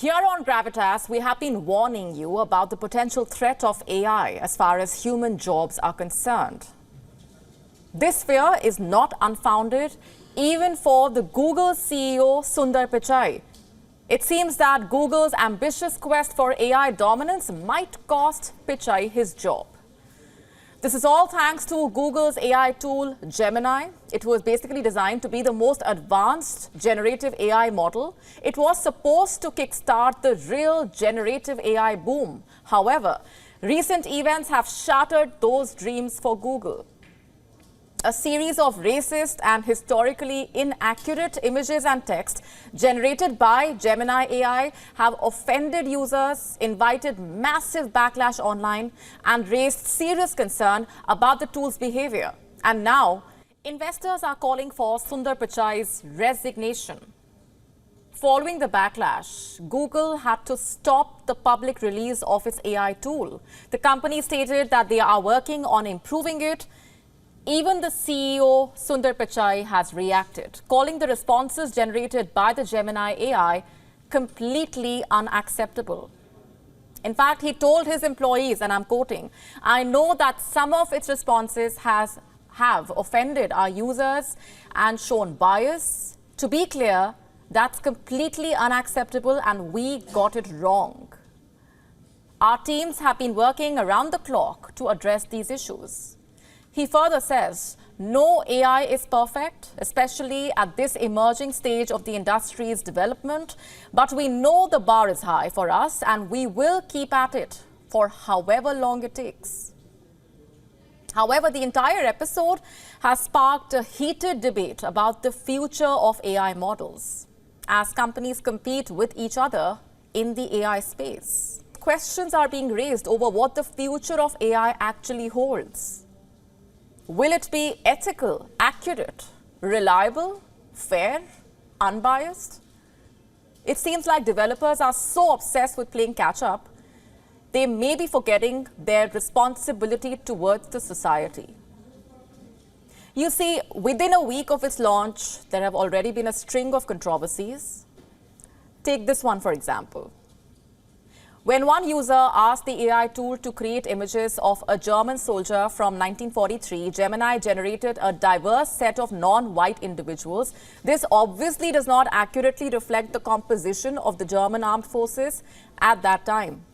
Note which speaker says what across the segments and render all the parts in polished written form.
Speaker 1: Here on Gravitas, we have been warning you about the potential threat of AI as far as human jobs are concerned. This fear is not unfounded, even for the Google CEO Sundar Pichai. It seems that Google's ambitious quest for AI dominance might cost Pichai his job. This is all thanks to Google's AI tool, Gemini. It was basically designed to be the most advanced generative AI model. It was supposed to kickstart the real generative AI boom. However, recent events have shattered those dreams for Google. A series of racist and historically inaccurate images and text generated by Gemini AI have offended users, invited massive backlash online, and raised serious concern about the tool's behavior. And now, investors are calling for Sundar Pichai's resignation. Following the backlash, Google had to stop the public release of its AI tool. The company stated that they are working on improving it. Even the CEO, Sundar Pichai, has reacted, calling the responses generated by the Gemini AI completely unacceptable. In fact, he told his employees, and I'm quoting, "I know that some of its responses have offended our users and shown bias. To be clear, that's completely unacceptable and we got it wrong. Our teams have been working around the clock to address these issues." He further says, no AI is perfect, especially at this emerging stage of the industry's development, but we know the bar is high for us and we will keep at it for however long it takes. However, the entire episode has sparked a heated debate about the future of AI models as companies compete with each other in the AI space. Questions are being raised over what the future of AI actually holds. Will it be ethical, accurate, reliable, fair, unbiased? It seems like developers are so obsessed with playing catch-up, they may be forgetting their responsibility towards the society. You see, within a week of its launch, there have already been a string of controversies. Take this one, for example. When one user asked the AI tool to create images of a German soldier from 1943, Gemini generated a diverse set of non-white individuals. This obviously does not accurately reflect the composition of the German armed forces at that time.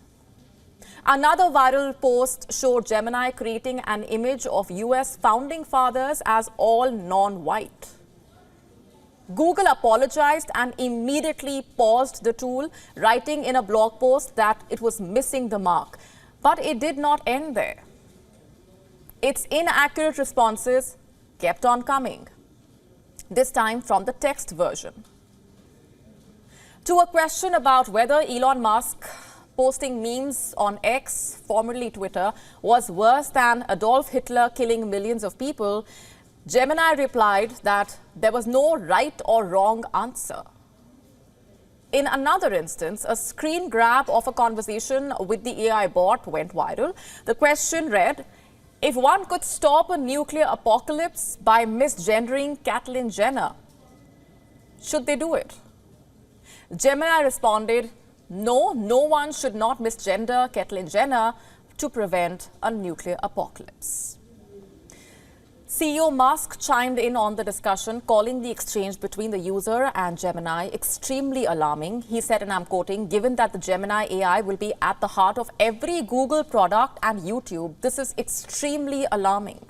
Speaker 1: Another viral post showed Gemini creating an image of US founding fathers as all non-white. Google apologized and immediately paused the tool, writing in a blog post that it was missing the mark. But it did not end there. Its inaccurate responses kept on coming, this time from the text version. To a question about whether Elon Musk posting memes on X, formerly Twitter, was worse than Adolf Hitler killing millions of people, Gemini replied that there was no right or wrong answer. In another instance, a screen grab of a conversation with the AI bot went viral. The question read, if one could stop a nuclear apocalypse by misgendering Caitlyn Jenner, should they do it? Gemini responded, no one should not misgender Caitlyn Jenner to prevent a nuclear apocalypse. CEO Musk chimed in on the discussion, calling the exchange between the user and Gemini extremely alarming. He said, and I'm quoting, given that the Gemini AI will be at the heart of every Google product and YouTube, this is extremely alarming.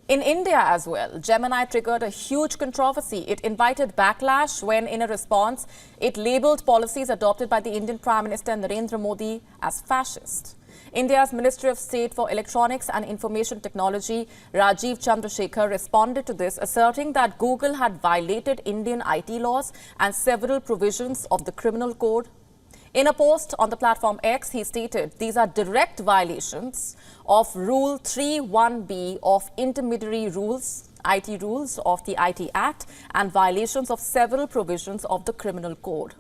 Speaker 1: In India as well, Gemini triggered a huge controversy. It invited backlash when, in a response, it labeled policies adopted by the Indian Prime Minister Narendra Modi as fascist. India's Ministry of State for Electronics and Information Technology, Rajiv Chandrasekhar, responded to this, asserting that Google had violated Indian IT laws and several provisions of the criminal code. In a post on the platform X, he stated these are direct violations of Rule 3(1)(b) of Intermediary Rules, IT rules of the IT Act, and violations of several provisions of the criminal code.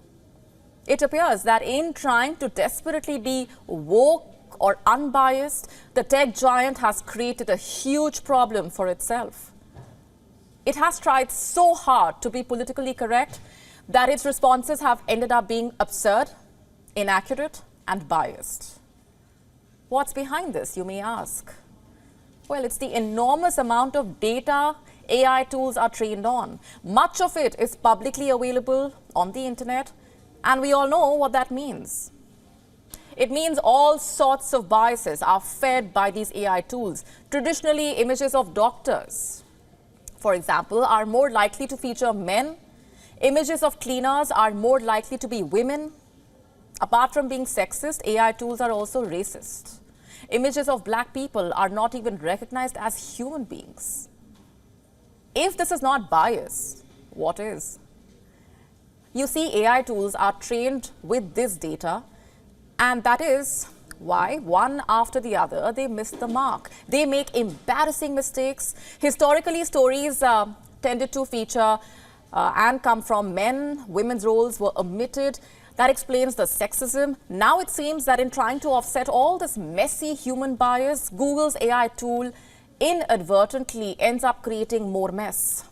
Speaker 1: It appears that in trying to desperately be woke or unbiased, the tech giant has created a huge problem for itself. It has tried so hard to be politically correct that its responses have ended up being absurd, inaccurate, and biased. What's behind this, you may ask? Well, it's the enormous amount of data AI tools are trained on. Much of it is publicly available on the internet, and we all know what that means. It means all sorts of biases are fed by these AI tools. Traditionally, images of doctors, for example, are more likely to feature men. Images of cleaners are more likely to be women. Apart from being sexist, AI tools are also racist. Images of black people are not even recognized as human beings. If this is not bias, what is? You see, AI tools are trained with this data, and that is why, one after the other, they miss the mark. They make embarrassing mistakes. Historically, stories tended to feature and come from men. Women's roles were omitted. That explains the sexism. Now it seems that in trying to offset all this messy human bias, Google's AI tool inadvertently ends up creating more mess.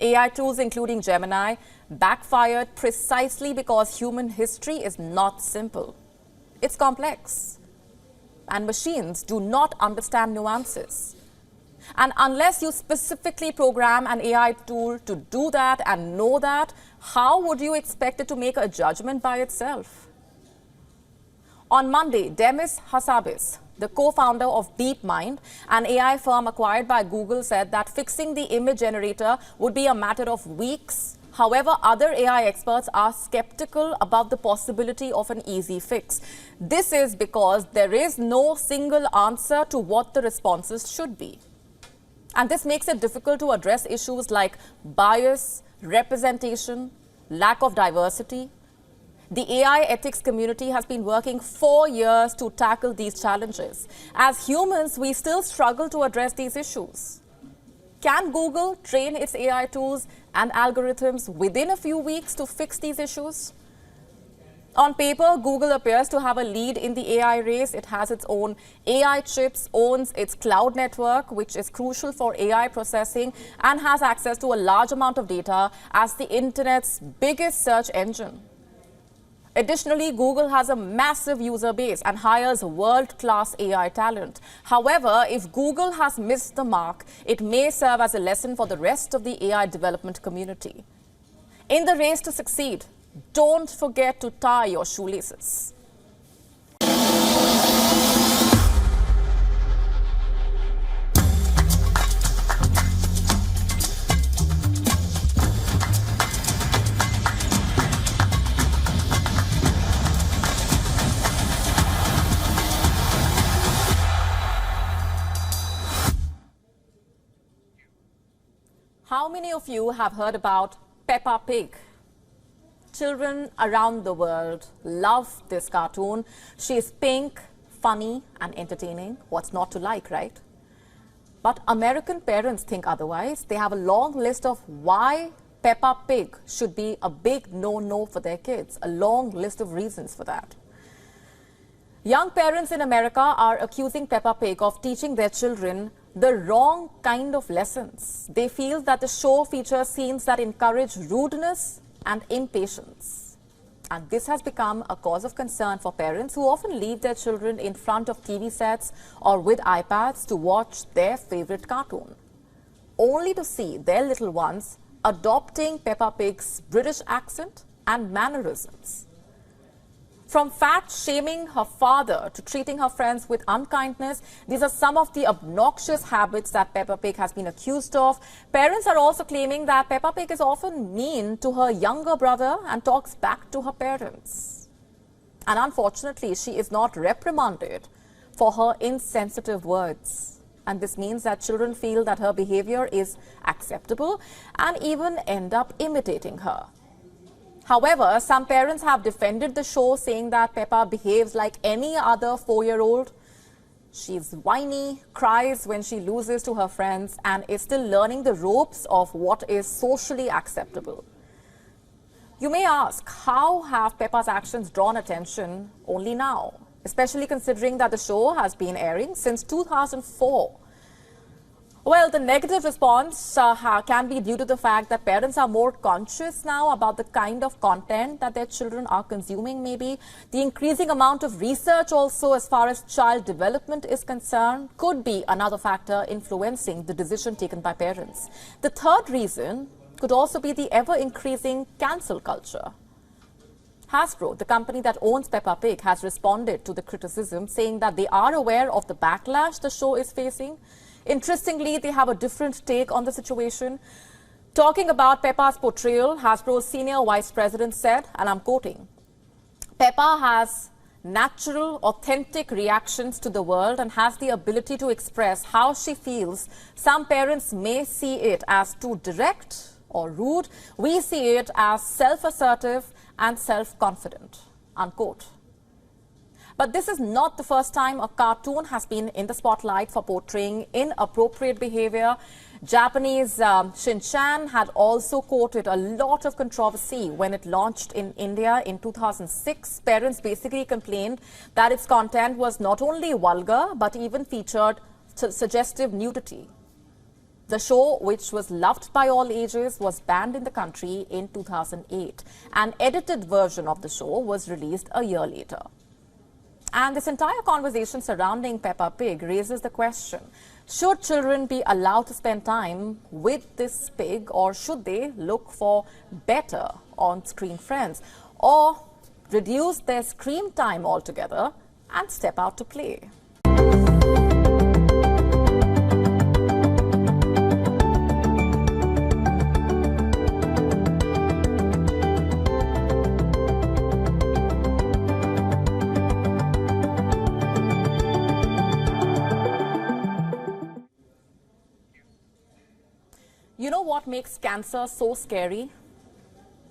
Speaker 1: AI tools, including Gemini, backfired precisely because human history is not simple. It's complex, and machines do not understand nuances. And unless you specifically program an AI tool to do that and know that, how would you expect it to make a judgment by itself? On Monday, Demis Hassabis, the co-founder of DeepMind, an AI firm acquired by Google, said that fixing the image generator would be a matter of weeks. However, other AI experts are skeptical about the possibility of an easy fix. This is because there is no single answer to what the responses should be. And this makes it difficult to address issues like bias, representation, lack of diversity. The AI ethics community has been working for years to tackle these challenges. As humans, we still struggle to address these issues. Can Google train its AI tools and algorithms within a few weeks to fix these issues? On paper, Google appears to have a lead in the AI race. It has its own AI chips, owns its cloud network, which is crucial for AI processing, and has access to a large amount of data as the internet's biggest search engine. Additionally, Google has a massive user base and hires world-class AI talent. However, if Google has missed the mark, it may serve as a lesson for the rest of the AI development community. In the race to succeed, don't forget to tie your shoelaces. How many of you have heard about Peppa Pig? Children around the world love this cartoon. She is pink, funny, and entertaining. What's not to like, right? But American parents think otherwise. They have a long list of why Peppa Pig should be a big no-no for their kids. A long list of reasons for that. Young parents in America are accusing Peppa Pig of teaching their children the wrong kind of lessons. They feel that the show features scenes that encourage rudeness and impatience. And this has become a cause of concern for parents who often leave their children in front of TV sets or with iPads to watch their favorite cartoon, only to see their little ones adopting Peppa Pig's British accent and mannerisms. From fat-shaming her father to treating her friends with unkindness, these are some of the obnoxious habits that Peppa Pig has been accused of. Parents are also claiming that Peppa Pig is often mean to her younger brother and talks back to her parents. And unfortunately, she is not reprimanded for her insensitive words. And this means that children feel that her behavior is acceptable and even end up imitating her. However, some parents have defended the show, saying that Peppa behaves like any other 4-year-old. She's whiny, cries when she loses to her friends, and is still learning the ropes of what is socially acceptable. You may ask, how have Peppa's actions drawn attention only now, especially considering that the show has been airing since 2004? Well, the negative response can be due to the fact that parents are more conscious now about the kind of content that their children are consuming, maybe. The increasing amount of research also as far as child development is concerned could be another factor influencing the decision taken by parents. The third reason could also be the ever-increasing cancel culture. Hasbro, the company that owns Peppa Pig, has responded to the criticism, saying that they are aware of the backlash the show is facing. Interestingly, they have a different take on the situation. Talking about Peppa's portrayal, Hasbro's senior vice president said, and I'm quoting, "Peppa has natural, authentic reactions to the world and has the ability to express how she feels. Some parents may see it as too direct or rude. We see it as self-assertive and self-confident," unquote. But this is not the first time a cartoon has been in the spotlight for portraying inappropriate behavior. Japanese Shin-chan had also quoted a lot of controversy when it launched in India in 2006. Parents basically complained that its content was not only vulgar, but even featured suggestive nudity. The show, which was loved by all ages, was banned in the country in 2008. An edited version of the show was released a year later. And this entire conversation surrounding Peppa Pig raises the question, should children be allowed to spend time with this pig, or should they look for better on-screen friends, or reduce their screen time altogether and step out to play? You know what makes cancer so scary?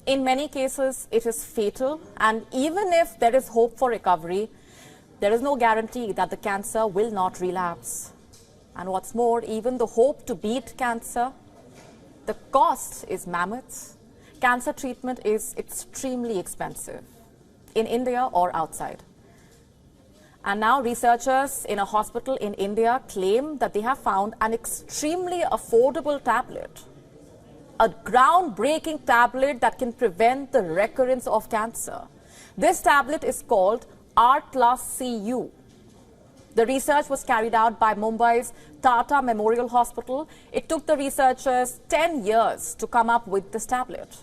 Speaker 1: In many cases, it is fatal, and even if there is hope for recovery, there is no guarantee that the cancer will not relapse. And what's more, even the hope to beat cancer, the cost is mammoth. Cancer treatment is extremely expensive, in India or outside. And now researchers in a hospital in India claim that they have found an extremely affordable tablet, a groundbreaking tablet that can prevent the recurrence of cancer. This tablet is called R+CU. The research was carried out by Mumbai's Tata Memorial Hospital. It took the researchers 10 years to come up with this tablet.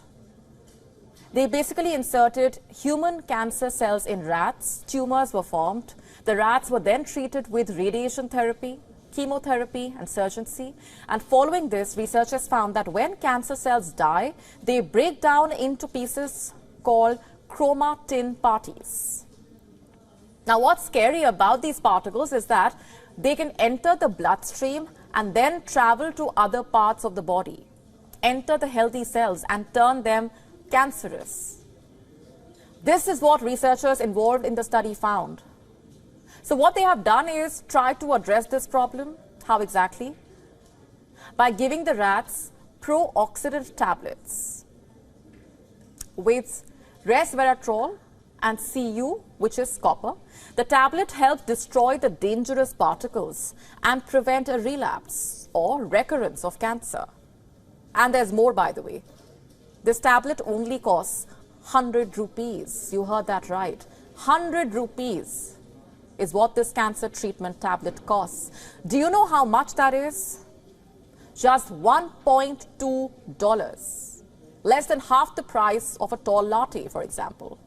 Speaker 1: They basically inserted human cancer cells in rats. Tumors were formed. The rats were then treated with radiation therapy, chemotherapy, and surgery. And following this, researchers found that when cancer cells die, they break down into pieces called chromatin particles. Now, what's scary about these particles is that they can enter the bloodstream and then travel to other parts of the body, enter the healthy cells and turn them cancerous. This is what researchers involved in the study found. So what they have done is try to address this problem. How exactly? By giving the rats pro-oxidant tablets with resveratrol and Cu, which is copper. The tablet helped destroy the dangerous particles and prevent a relapse or recurrence of cancer. And there's more, by the way. This tablet only costs 100 rupees. You heard that right. 100 rupees is what this cancer treatment tablet costs. Do you know how much that is? Just $1.2. Less than half the price of a tall latte, for example.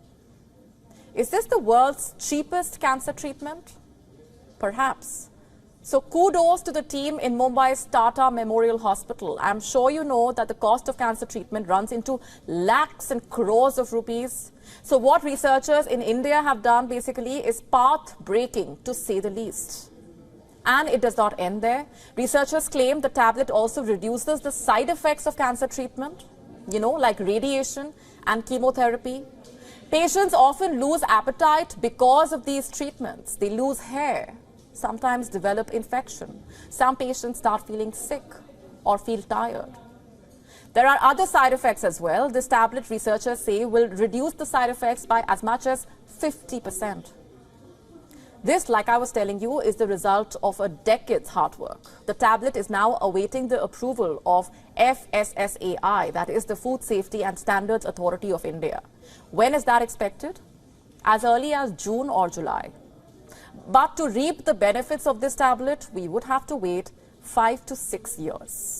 Speaker 1: Is this the world's cheapest cancer treatment? Perhaps. So kudos to the team in Mumbai's Tata Memorial Hospital. I'm sure you know that the cost of cancer treatment runs into lakhs and crores of rupees. So what researchers in India have done basically is path-breaking, to say the least. And it does not end there. Researchers claim the tablet also reduces the side effects of cancer treatment, like radiation and chemotherapy. Patients often lose appetite because of these treatments. They lose hair, sometimes develop infection. Some patients start feeling sick or feel tired. There are other side effects as well. This tablet, researchers say, will reduce the side effects by as much as 50%. This, like I was telling you, is the result of a decade's hard work. The tablet is now awaiting the approval of FSSAI, that is the Food Safety and Standards Authority of India. When is that expected? As early as June or July. But to reap the benefits of this tablet, we would have to wait 5 to 6 years.